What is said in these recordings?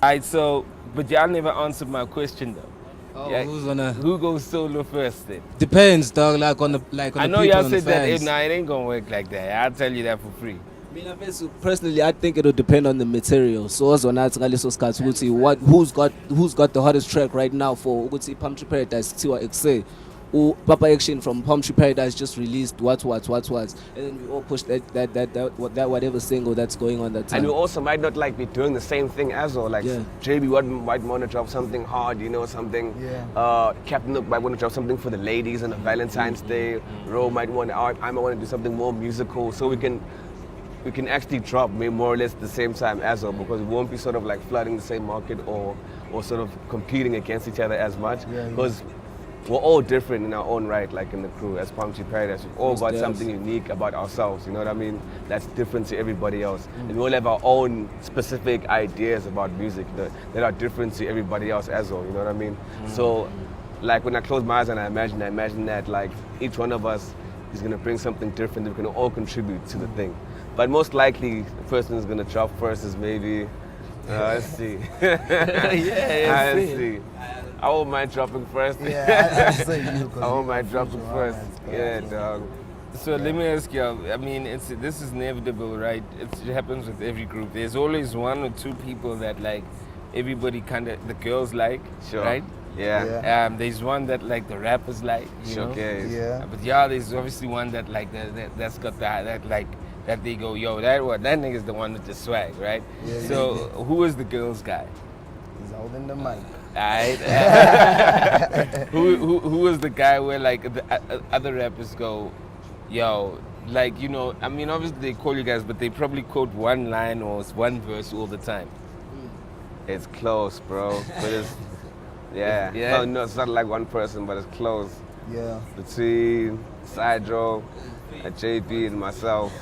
Alright, so but y'all never answered my question though. Oh, Yeah, who's gonna? who goes solo first then? Depends, dog. Like on I the know people y'all and the said that fans. nah, it ain't gonna work like that. I'll tell you that for free. Personally, I think it'll depend on the material. So also nathi ngaleso sikhathi ukuthi what who's got the hottest track right now for ukuthi Palm Tree Paradise kuthiwa exe. Papa Action from Palm Tree Paradise just released what, and then we all push that whatever single that's going on that time. And we also might not like be doing the same thing as well. Like Yeah. JB might want to drop something hard, something. Yeah. Captain Nook might want to drop something for the ladies on a Valentine's Day. Ro might want. I might want to do something more musical, so we can actually drop more or less at the same time as well, because we won't be sort of like flooding the same market or sort of competing against each other as much, Yeah. because we're all different in our own right, like in the crew as Palm Tree Paradise. We've all Most got devs. something unique about ourselves, you know what I mean? That's different to everybody else. And we all have our own specific ideas about music that are different to everybody else as well, you know what I mean? So, like when I close my eyes and I imagine that like each one of us is gonna bring something different that we can all contribute to the thing. But most likely, the person who's gonna drop first is maybe, let's see. Yeah, Let's see. I won't mind dropping first. Yeah, I say you. 'Cause I won't you mind dropping control first. all that Yeah, stuff. dog. So let me ask y'all. I mean, this is inevitable, right? It happens with every group. There's always one or two people that like everybody kind of the girls like, Sure. right? Yeah. Yeah. There's one that like the rappers like, you Sure know. cares. Yeah. But yeah, there's obviously one that like that's got that like that they go, yo, that nigga's the one with the swag, right? Yeah, So who is the girls guy? He's holding the mic. Alright. who is the guy where like the other rappers go, yo, like I mean obviously they call you guys, but they probably quote one line or one verse all the time. It's close, bro. But it's, yeah. Yeah. No, it's not like one person, but it's close. Yeah. Between Sidro, JP, and myself.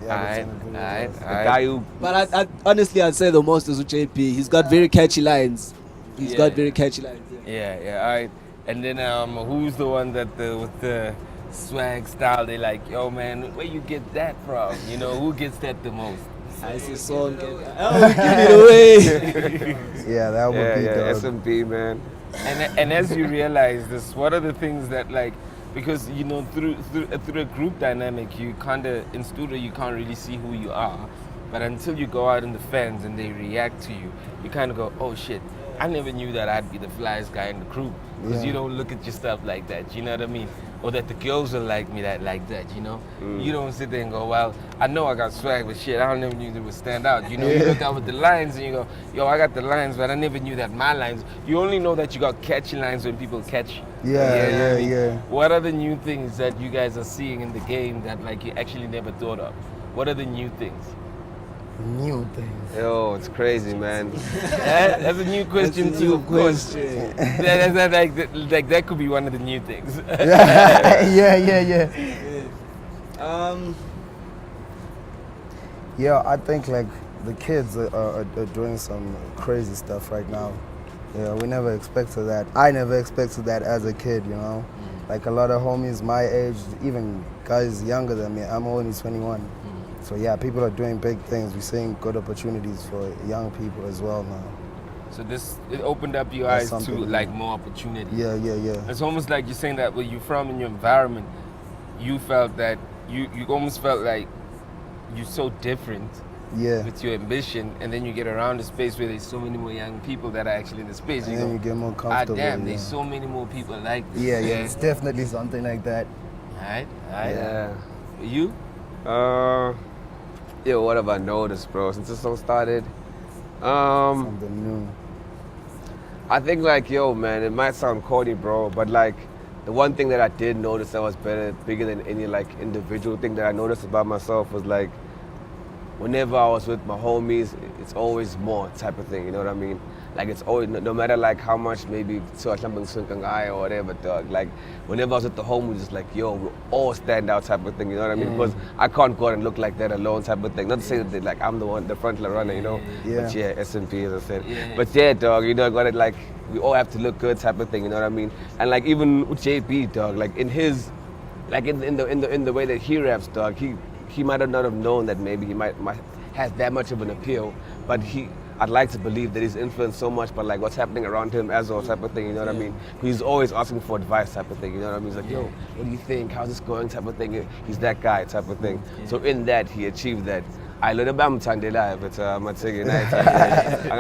Yeah. Alright, that's in alright, the The alright. guy who, But I honestly, I'd say the most is with JP. He's got very catchy lines. He's Yeah. got very catchy lines. Yeah. Yeah, alright. And then who's the one that with the swag style they like, yo man, where you get that from? You know, who gets that the most? I see song. Oh, give it away. Yeah, that would yeah, be yeah, dope. SMP, man. And as you realize this, what are the things that like, because through a group dynamic, you kind of in studio you can't really see who you are, but until you go out in the fans and they react to you, you kind of go, oh shit, I never knew that I'd be the flyest guy in the group, because Yeah. you don't look at your stuff like that. You know what I mean? Or that the girls will like me like that. You don't sit there and go, well, I know I got swag, but shit, I never knew they would stand out. You look out with the lines and you go, yo, I got the lines, but I never knew that my lines. You only know that you got catchy lines when people catch you. Yeah, You know what I yeah, mean? yeah. What are the new things that you guys are seeing in the game that like you actually never thought of? What are the new things? New things. Yo, it's crazy, man. That's a new question That's a too, new of course. question. Like that could be one of the new things. Yeah. Um, Yeah, I think like the kids are doing some crazy stuff right now. Yeah, we never expected that. I never expected that as a kid, you know. Like a lot of homies my age, even guys younger than me. I'm only 21. So yeah, people are doing big things. We're seeing good opportunities for young people as well now. So it opened up your That's eyes to something, like yeah. more opportunity. Yeah. It's almost like you're saying that where you're from in your environment, you felt that you almost felt like you're so different Yeah. with your ambition, and then you get around a space where there's so many more young people that are actually in the space. And then you get more ah comfortable. damn, yeah. there's so many more people like this. Yeah, it's definitely something like that. Alright. Yeah. You? Yo, what have I noticed, bro, since this song started? Um, Something new. I think like, yo, man, it might sound corny, bro, but like the one thing that I did notice that was bigger than any like individual thing that I noticed about myself was like, whenever I was with my homies, it's always more type of thing, you know what I mean? Like it's always, no matter like how much maybe something or whatever, dog, like whenever I was with the homies, it's like, yo, we all stand out type of thing, you know what I mean? Because I can't go out and look like that alone type of thing. Not to say that like I'm the front runner, you know? Yeah. But yeah, S&P as I said. Yeah. But yeah, dog, got it like, we all have to look good type of thing, you know what I mean? And like even with JP, dog, like in his, like in the way that he raps, dog, he might have not have known that maybe he might has that much of an appeal, but I'd like to believe that he's influenced so much by like what's happening around him as well type of thing, you know what I mean? He's always asking for advice type of thing, you know what I mean? He's like, yo, what do you think? How's this going type of thing? He's that guy type of thing. So in that, he achieved that. I learned about Mtandela, but I'm not saying it.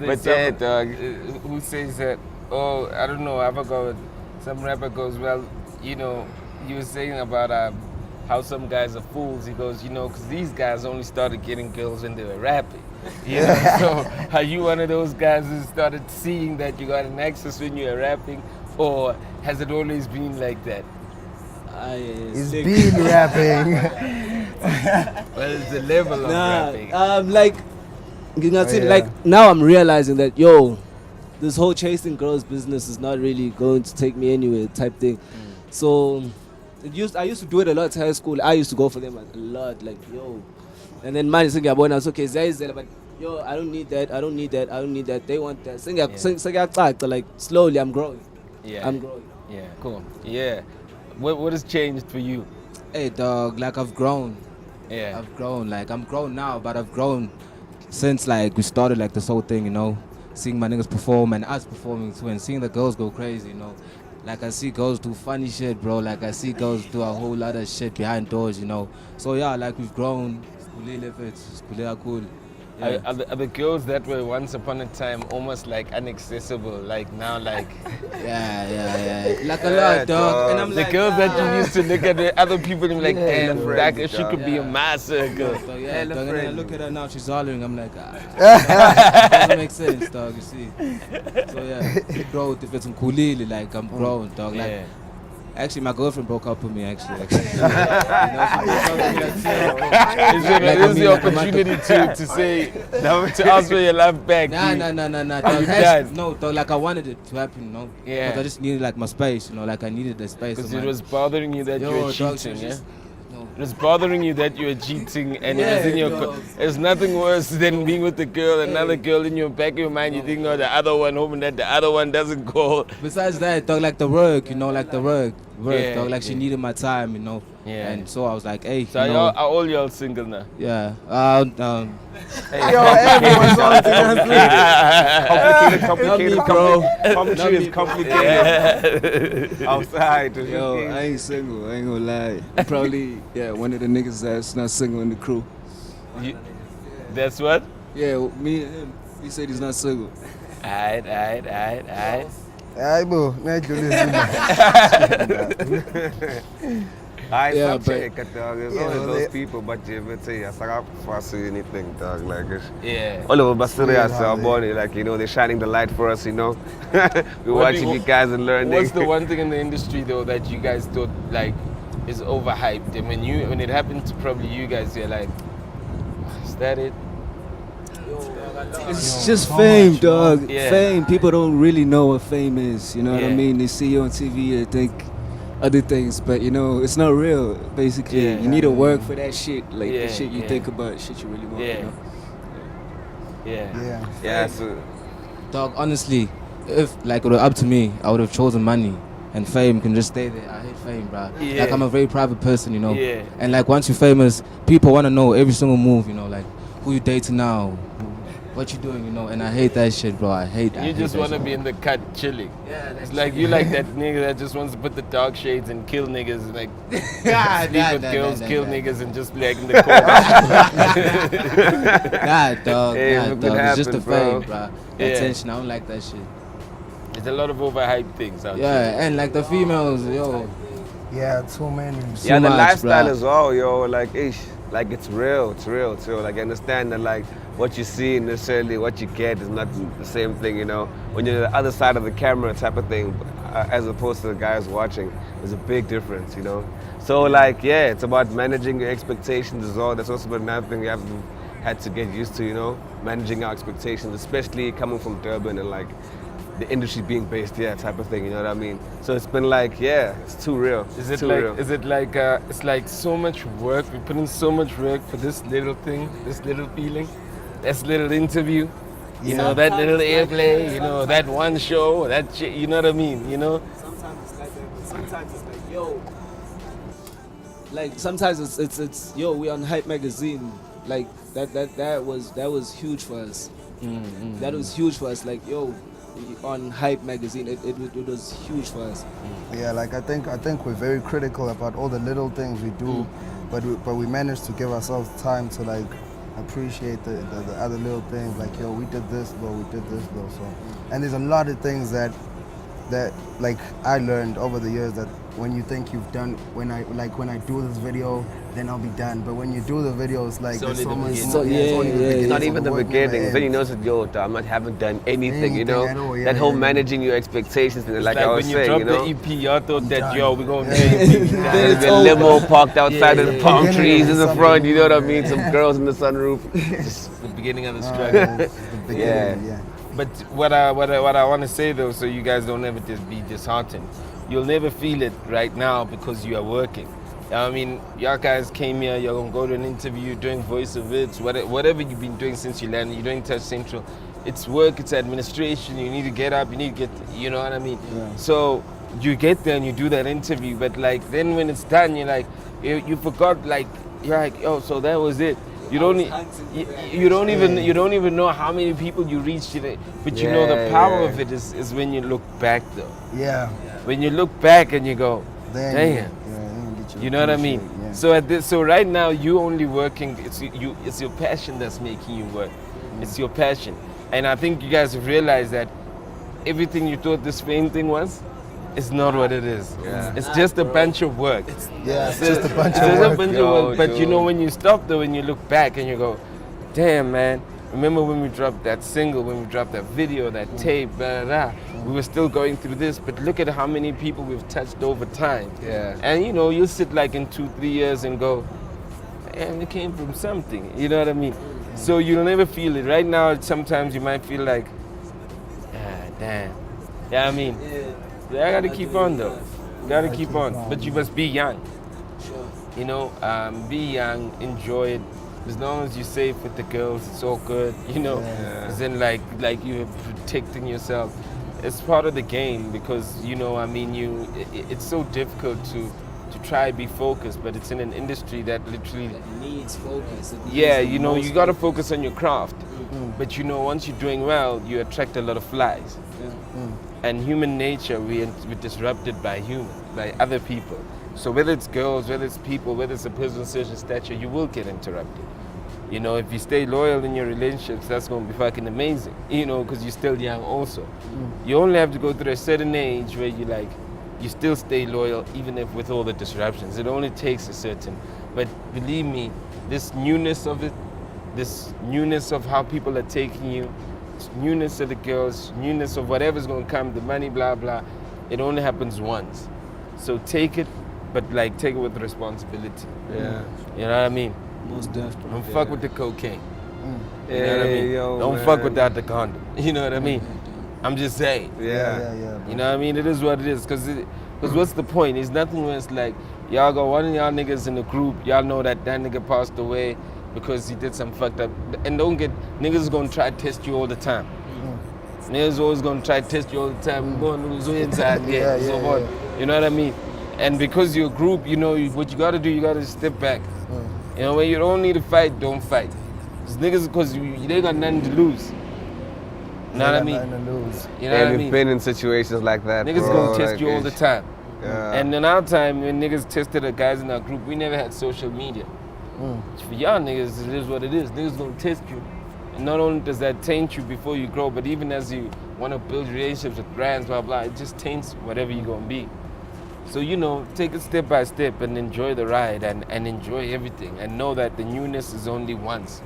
But yeah, dog, who says that, oh, I don't know, I forgot, some rapper goes, well, you know, he was saying about how some guys are fools. He goes, you know, because these guys only started getting girls when they were rapping. You know, so are you one of those guys who started seeing that you got an access when you were rapping, or has it always been like that? He's been rapping. Well, it's the level of rapping. Like, like now I'm realizing that this whole chasing girls business is not really going to take me anywhere type thing. So I used to do it a lot in high school. I used to go for them a lot, like and then man saying I was okay, but I don't need that, I don't need that. They want that. Like slowly I'm growing. Yeah. I'm growing. Yeah, cool. Yeah. What has changed for you? Hey dog, like I've grown. Yeah. I've grown. Like I'm grown now, but I've grown since like we started like this whole thing, you know. Seeing my niggas perform and us performing too, and seeing the girls go crazy, you know. Like I see girls do funny shit, bro. Like I see girls do a whole lot of shit behind doors, you know. So yeah, like we've grown. It's cool. Yeah. Are the girls that were once upon a time almost like inaccessible, like now, like Yeah. Like a lot, dog. And I'm the like, girls that you used to look at the other people and be like, damn, friends, that she could be a massacre. So yeah, dog, and then I look at her now, she's hollering. I'm like, doesn't make sense, dog. You see. So yeah, growth. If it's kulili, like I'm grown, dog. Like Yeah. actually, my girlfriend broke up with me. Actually, This is the opportunity to say, to ask for your love back. Nah. You Dog, done? no, dog. Like I wanted it to happen, you know. Yeah. But I just needed like my space, you know. Like I needed the space. Because of it my- was bothering you that you were dog, cheating, she yeah? was just- no. It was bothering you that you were cheating, and it was Yeah, in your. dog. There's nothing worse than being with the girl, another girl in your back of your mind. You think, oh, the other one, hoping that the other one doesn't call. Besides that, dog, like the work, you know, like the work, Yeah, dog. Like she yeah. needed my time, you know. Yeah. And so I was like, hey, So you know, are all y'all single now? yeah. Yo, everyone's on Complicated, bro. Commentary is complicated. Outside. Yo, I ain't single, I ain't gonna lie. Probably, one of the niggas that's not single in the crew. That's what? Yeah, me and him, he said he's not single. Aight. Ay, bro, not do this. I Yeah, stop but- checking, dog. There's Yeah, always well, those they- people, but you ever say, I can't foresee anything, dog. Like, Yeah. all over Basilia, how our they- body, like, you know, they're shining the light for us, you know. We're What do watching you- you guys and learning. What's the one thing in the industry though that you guys thought like is overhyped? And when it happened to probably you guys, you're like, is that it? It's just fame, dog. Yeah. Fame. People don't really know what fame is. You know what I Yeah. mean? They see you on TV, they think other things, but you know, it's not real. Basically, Yeah. you need to work for that shit. Like Yeah, the shit you yeah. think about, shit you really want. Yeah. You know? Yeah. Yeah. so, Dog, honestly, if like it were up to me, I would have chosen money. And fame can just stay there. I hate fame, bro. Yeah. Like I'm a very private person, you know. Yeah. And like once you're famous, people want to know every single move, you know, like who you dating now, what you doing, you know. And I hate that shit, bro. I hate. You just want to be in the cut chilling. Yeah, It's like you like that nigga that just wants to put the dark shades and kill niggas and like sleep with girls, kill niggas and just be like in the corner. Nah, dog. Hey, Nah, it could dog. It's just the happen, bro. fame, bro. Yeah. Attention. I don't like that shit. There's a lot of overhyped things out Yeah, there. and like the females, yo. Yeah, too many. yeah, the much, lifestyle bruh. as well, yo. Like, like it's real. Like, I understand that, like, what you see and necessarily what you get is not the same thing, you know. When you're the other side of the camera type of thing, as opposed to the guys watching, there's a big difference, you know. So, like, yeah, it's about managing your expectations as well. That's also another thing we had to get used to, you know, managing our expectations, especially coming from Durban and like the industry being based here, type of thing. You know what I mean? So it's been like, yeah, it's too real. Is It's it too like real. it's like so much work? We put in so much work for this little thing, this little feeling, this little interview. You know, that little airplay, you know, that one show, that shit, you know what I mean, you know? Sometimes it's like that, but sometimes it's like, yo. Like sometimes it's yo, we on Hype Magazine. like that was huge for us. That was huge for us. Like yo, on Hype magazine, it was huge for us. Yeah, like I think we're very critical about all the little things we do, but we managed to give ourselves time to like appreciate the other little things. Like yo, we did this though, we did this though. So, and there's a lot of things that like I learned over the years that when you think you've done, when I do this video, then I'll be done. But when you do the video, it's like It's there's only so the much. beginning. It's only the beginning. It's not So even the work beginning. never Then you ends. notice, yo, damn, I haven't done anything, you Anything know? at all, yeah, that whole yeah. managing your expectations, and like I was when you saying, drop you know? the EP, y'all thought that, done. yo, we're going to Yeah. make it. There's It's a over. limo parked outside of the Yeah, palm yeah. trees in the Something front, you know what I more, mean? yeah. Some girls in the sunroof. The beginning of the Ah, struggle. yeah, it's the beginning, yeah. But what I want to say though, so you guys don't ever just be disheartened. You'll never feel it right now because you are working. I mean, y'all guys came here. You're gonna go to an interview, doing voice of it, whatever you've been doing since you landed. You're doing Touch Central. It's work. It's administration. You need to get up. You need to get. You know what I mean? Yeah. So you get there and you do that interview. But like then when it's done, you're like you forgot. Like you're like, oh, so that was it. You don't you don't even know how many people you reached today. But you know the Yeah, power yeah. of it is when you look back though. Yeah. When you look back and you go, Then damn. yeah, then you get You know what I mean? appreciate, yeah. So right now you only working. It's your passion that's making you work. It's your passion, and I think you guys have realized that everything you thought this fame thing was, it's not what it is. Yeah. It's just a bunch of work. Yeah, it's just a bunch It's of just work. a bunch Yo, of work. But you know dude. when you stop though, when you look back and you go, damn man. Remember when we dropped that single, when we dropped that video, that tape, blah, blah, blah. We were still going through this, but look at how many people we've touched over time. Yeah. And you know, you'll sit like in 2-3 years and go, and it came from something. You know what I mean? So you'll never feel it. Right now, sometimes you might feel like, damn. Yeah, I mean, I gotta keep on though. Gotta keep on. But you must be young. You know, be young, enjoy it. As long as you're safe with the girls, it's all good. You know, as in like you're protecting yourself. It's part of the game because you know, I mean, it's so difficult to try to be focused, but it's in an industry that literally. It needs focus. It needs Yeah, the you know, most you gotta focus. focus on your craft. But you know, once you're doing well, you attract a lot of flies. And human nature, we're disrupted by other people. So whether it's girls, whether it's people, whether it's a person of certain stature, you will get interrupted. You know, if you stay loyal in your relationships, that's going to be fucking amazing. You know, because you're still young also. You only have to go through a certain age where you still stay loyal even if with all the disruptions. It only takes a certain, but believe me, this newness of it, this newness of how people are taking you, this newness of the girls, newness of whatever's going to come, the money, blah, blah, it only happens once. So take it, but like take it with responsibility. Yeah. You know what I mean? Most definitely. Don't fuck with the cocaine. You know what I Hey, mean? yo, Don't man. fuck without the condom. You know what I mean? I'm just saying. Yeah. Yeah. You know what I mean? It is what it is. Because what's the point? It's nothing where it's like, y'all got one of y'all niggas in the group, y'all know that nigga passed away because he did some fucked up. And niggas is going to try to test you all the time. Niggas always going to try to test you all the time. We're going to lose inside Yeah, so yeah, on. yeah. You know what I mean? And because you're a group, you know, what you got to do, you got to step back. You know, when you don't need to fight, don't fight. Cause niggas, because they got nothing to lose. You know what I mean? Nothing to lose. You know what I And mean? we've been in situations like that, Niggas bro. gonna test like you all the it's- time. Yeah. And in our time, when niggas tested the guys in our group, we never had social media. For y'all niggas, it is what it is. Niggas gonna test you. And not only does that taint you before you grow, but even as you want to build relationships with brands, blah, blah, it just taints whatever you're gonna be. So, you know, take it step by step and enjoy the ride and enjoy everything. And know that the newness is only once.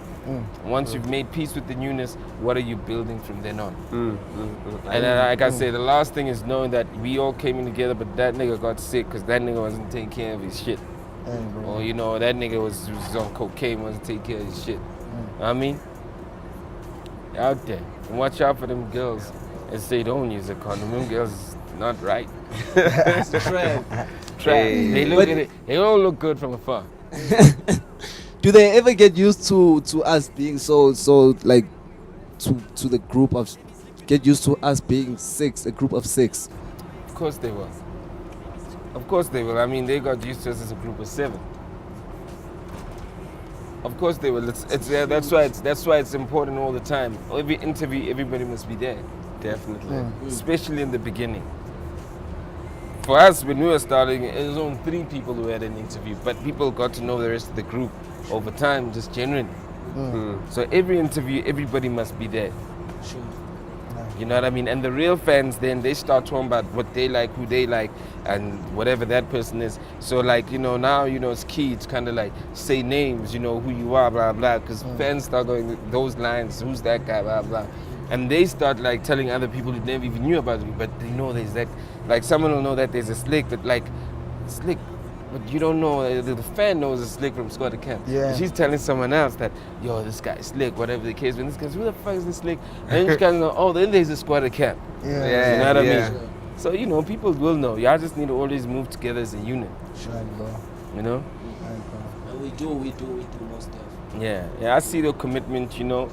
Once you've made peace with the newness, what are you building from then on? And then, like I say, the last thing is knowing that we all came in together, but that nigga got sick because that nigga wasn't taking care of his shit. Hey, bro. Or, you know, that nigga was on cocaine, wasn't taking care of his shit. I mean, out there. And watch out for them girls and say don't use a condom. Them girls is not right. It's a trend. Try. Hey. They look But- at it. They all look good from afar. Do they ever get used to us being so like to the group of get used to us being a group of six? Of course they will. Of course they will. I mean, they got used to us as a group of 7. Of course they will. It's yeah, that's why it's important all the time. Every interview, everybody must be there, Definitely. especially in the beginning. For us, when we were starting, it was only 3 people who had an interview, but people got to know the rest of the group over time, just generally. So every interview, everybody must be there. Sure. You know what I mean? And the real fans, then they start talking about what they like, who they like, and whatever that person is. So like, you know, now, you know, it's key. It's kind of like say names, you know, who you are, blah, blah, because fans start going those lines, who's that guy, blah, blah. And they start like telling other people who never even knew about it, but they know there's that, like someone will know that there's a Slick, but like, Slick, but you don't know, the fan knows a Slick from Squatter Camp. Yeah. She's telling someone else that, yo, this guy's Slick, whatever the case, when this guy's, who the fuck is this Slick? And then you guys know, oh, then there's a Squatter Camp. Yeah. You know what I Yeah. mean? So, you know, people will know. Y'all just need to always move together as a unit, Right, bro. you know? Right, bro. And we do most stuff. Yeah, I see the commitment, you know.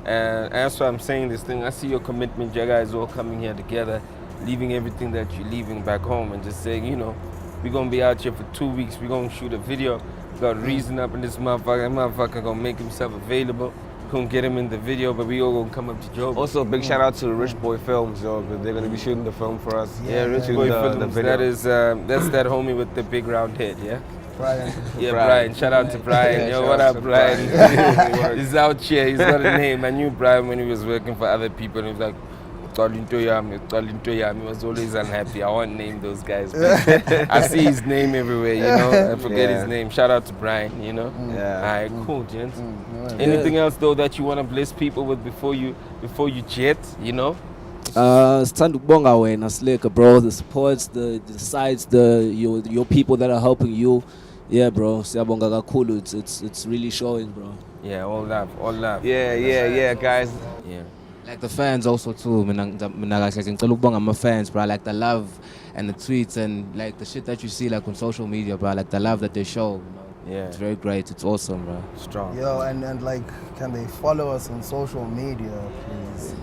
And that's why I'm saying this thing. I see your commitment, you guys all coming here together, leaving everything that you're leaving back home and just saying, you know, we're going to be out here for 2 weeks. We're going to shoot a video. We got Reason up in this motherfucker. That motherfucker going to make himself available. Going to get him in the video, but we all going to come up to Joe. Also, big shout out to Rich Boy Films, yo, because they're gonna be shooting the film for us. Yeah, Rich shooting Boy the Films. video. That is, that's that homie with the big round head, yeah? Brian. Yeah, Brian. Brian. Shout out to Brian. Yeah, Yo, shout what out up, to Brian? He's out here. He's got a name. I knew Brian when he was working for other people. And he was like, He was always unhappy. I won't name those guys. But I see his name everywhere, you know. I forget Yeah. his name. Shout out to Brian, you know. Yeah. All right, cool, gents. Alright. Anything else, though, that you want to bless people with before you jet, you know? Sithanda ukubonga wena Slick, bro, the supports, the sides, your people that are helping you. Yeah, bro, siyabonga kakhulu. It's really showing, bro. Yeah, all love, all love. Yeah, guys. Yeah. Like the fans also too. Mina kahle ngicela ukubonga my fans, bro. Like the love and the tweets and like the shit that you see like on social media, bro. Like the love that they show, you know. Yeah. It's very great. It's awesome, bro. Strong. Yo, and like, can they follow us on social media, please?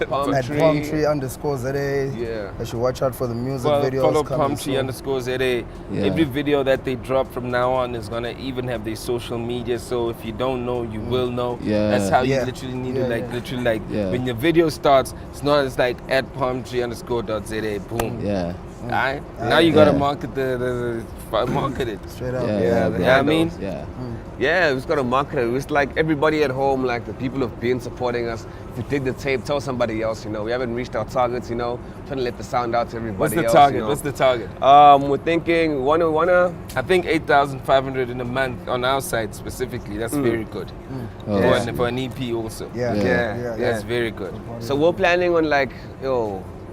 Palm At Tree. palmtree_ZA. Yeah. They should watch out for the music Follow videos coming soon. Palmtree_ZA. Yeah. Every video that they drop from now on is gonna even have their social media. So if you don't know, you will know. Yeah. That's how Yeah. you literally need Yeah, to like yeah. literally like Yeah. when your video starts, it's like at Palmtree_ZA. Boom. Yeah. Alright? Now you gotta Yeah. market market it. Straight up. Yeah. Yeah, Yeah. the You know what I mean? Yeah. Yeah, we just gotta market it. It's like everybody at home, like the people who've been supporting us. If you dig the tape, tell somebody else, you know. We haven't reached our targets, you know. Trying to let the sound out to everybody What's the else. target? You know. What's the target? We're thinking wanna I think 8,500 in a month on our side specifically. That's very good. Oh, Yeah. For an EP also. Yeah. Yeah. That's very good. So we're planning on like,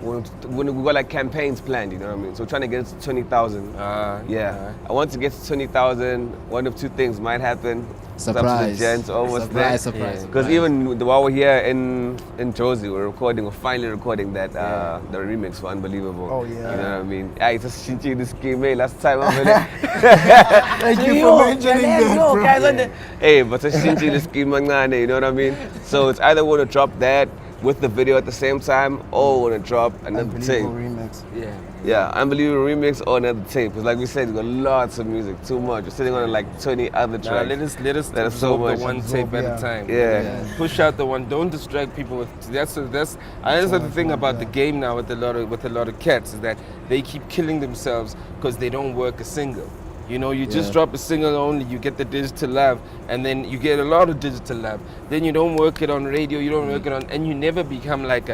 when we got like campaigns planned, you know what I mean? So we're trying to get it to 20,000. Yeah. I want to get to 20,000. One of two things might happen. It's up to the Surprise. gents, almost there. Surprise. Because even while we're here in Jozi, we're finally recording that the remix for Unbelievable. Oh, yeah. You know what I mean? Yeah, it's just changing this game, hey, last time I'm Thank you for mentioning that, bro. Hey, but it's changing this game, you know what I mean? So it's either want to drop that with the video at the same time, or want to drop another tape. Unbelievable remix. Yeah. Yeah, Unbelievable remix or another tape. Because like we said, we got lots of music, too much. We're sitting on like 20 other Nah, tracks. let us That is so absorb much. the one tape at Yeah. a time. Yeah. Push out the one. Don't distract people with. That's the thing about the game now with a lot of cats is that they keep killing themselves because they don't work a single. You know, you just drop a single only, you get the digital love, and then you get a lot of digital love. Then you don't work it on radio, you don't work it on, and you never become like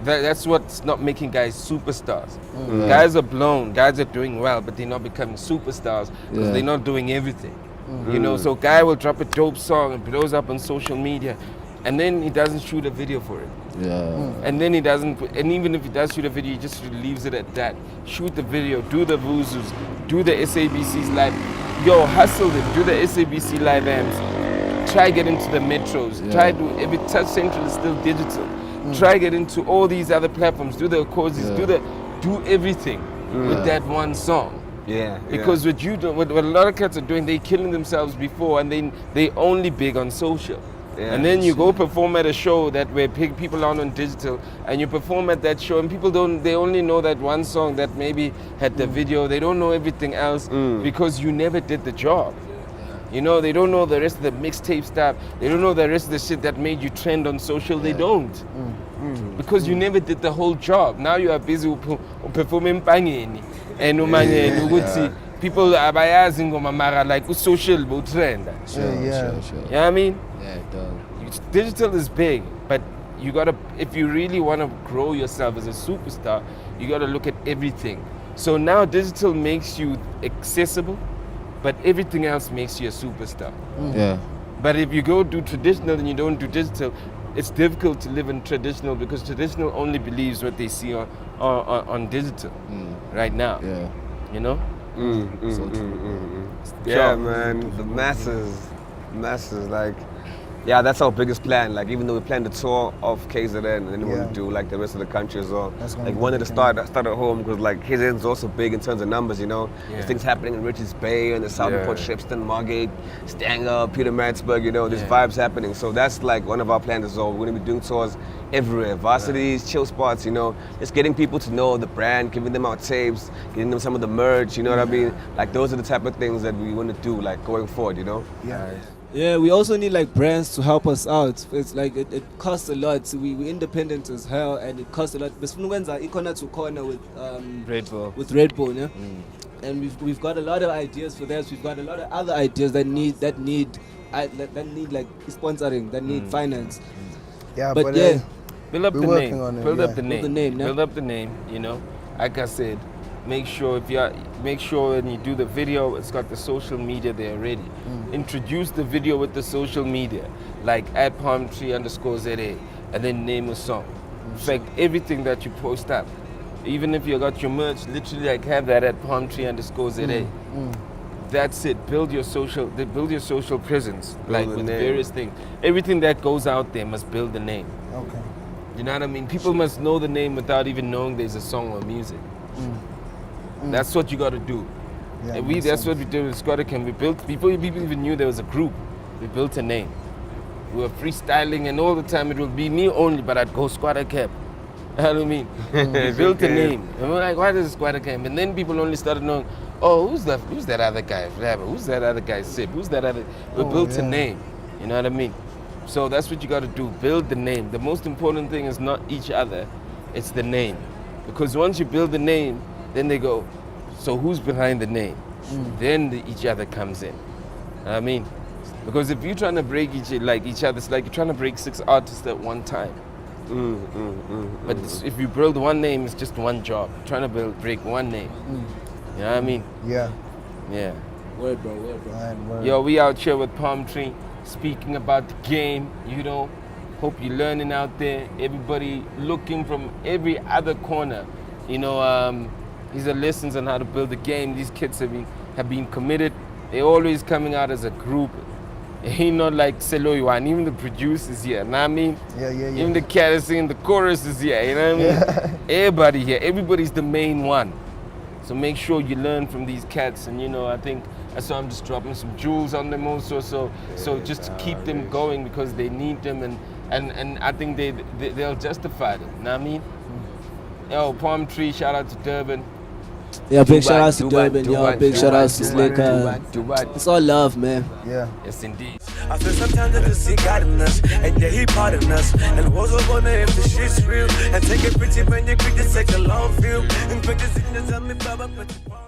that's what's not making guys superstars. Guys are blown, guys are doing well, but they're not becoming superstars because Yeah. they're not doing everything. You know, so guy will drop a dope song and blows up on social media, and then he doesn't shoot a video for it. Yeah. And then he doesn't, and even if he does shoot a video, he just leaves it at that. Shoot the video, do the vuzus, do the SABC's live. Yo, hustle it, do the SABC live amps. Try get into the metros. Yeah. Try do, every Touch Central is still digital. Try get into all these other platforms. Do the causes, do everything with that one song. Yeah. Because what a lot of cats are doing, they killing themselves before, and they only big on social. Yeah, And then you go perform at a show that where people aren't on digital, and you perform at that show, and people they only know that one song that maybe had the video. They don't know everything else because you never did the job. You know, they don't know the rest of the mixtape stuff. They don't know the rest of the shit that made you trend on social. They don't. Because you never did the whole job. Now you are busy performing pangeni. And people abayazi ngoma mara like social trend. Sure, Yeah. sure. You know what I mean? Yeah, dog. Digital is big, but you gotta, if you really want to grow yourself as a superstar, you gotta look at everything. So now digital makes you accessible, but everything else makes you a superstar. Yeah. But if you go do traditional and you don't do digital, it's difficult to live in traditional because traditional only believes what they see on digital right now. Yeah. You know? Yeah, Sure. man, the masses, like, yeah, that's our biggest plan. Like, even though we plan the tour of KZN and then we want to do like the rest of the country as well. That's gonna Like, be wanted to big, start at home because like KZN is also big in terms of numbers, you know. Yeah. There's things happening in Richards Bay and the Southern Yeah. Port, Shepston, Margate, Stanger, Peter Mansburg, you know, there's Yeah. vibes happening. So that's like one of our plans as well. We're gonna be doing tours everywhere, varsities, chill spots, you know, just getting people to know the brand, giving them out tapes, getting them some of the merch, you know what I mean? Like those are the type of things that we want to do, like going forward, you know. Yeah, we also need like brands to help us out. It's like it costs a lot. We're independent as hell, and it costs a lot. But corner to corner with Red Bull. Red Bull, yeah. And we've got a lot of ideas for that. We've got a lot of other ideas that need like sponsoring, that need finance. Yeah, But but yeah. Build up We're the working name. on it, Build yeah. up the name. the name, yeah. Build up the name. You know, like I said, make sure when you do the video, it's got the social media there already. Introduce the video with the social media, like at palmtree_ZA, and then name a song. In fact, everything that you post up, even if you got your merch, literally like have that at palmtree_ZA. That's it. Build your social presence, like the with name. various things. Everything that goes out there must build the name. okay. You know what I mean? People must know the name without even knowing there's a song or music. That's what you got to do. Yeah, And makes that's sense. what we did with Squadacam. We built, before people even knew there was a group, we built a name. We were freestyling, and all the time it would be me only, but I'd go Squadacam. You know what I mean? We built a name. And we're like, why does Squadacam? And then people only started knowing, oh, who's that other guy? Who's that other guy? Sip? Who's that other? We built a name. You know what I mean? So that's what you got to do. Build the name. The most important thing is not each other, it's the name. Because once you build the name, then they go, so who's behind the name? Then each other comes in. You know what I mean? Because if you're trying to break each other, it's like you're trying to break 6 artists at one time. But if you build one name, it's just one job. You're trying to break one name. You know what I mean? Yeah. Yeah. Word, bro. Alright, word. Yo, we out here with Palm Tree, speaking about the game, you know. Hope you're learning out there. Everybody looking from every other corner. You know, these are lessons on how to build the game. These kids have been committed. They're always coming out as a group. Ain't not like Seloiwan, even the producers here, know what I mean? Yeah. Even the cat is singing, the chorus is here, you know what I mean? Everybody here, everybody's the main one. So make sure you learn from these cats, and you know, I think that's why I'm just dropping some jewels on them also, so just to keep them going, because they need them, and I think they'll justify them, you know what I mean? Yo, Palm Tree, shout out to Durban. Yeah, big shout outs to Dubai, Durban, yo. Dubai, Big shout outs to Dubai, Slicker. Dubai. It's all love, man. Yeah. Yes, indeed. I feel sometimes that the sea guiding us, and yeah, he pardon us. And was I wonder if the shit's real? And take a picture when you quick to take a long view. And quick to see the time,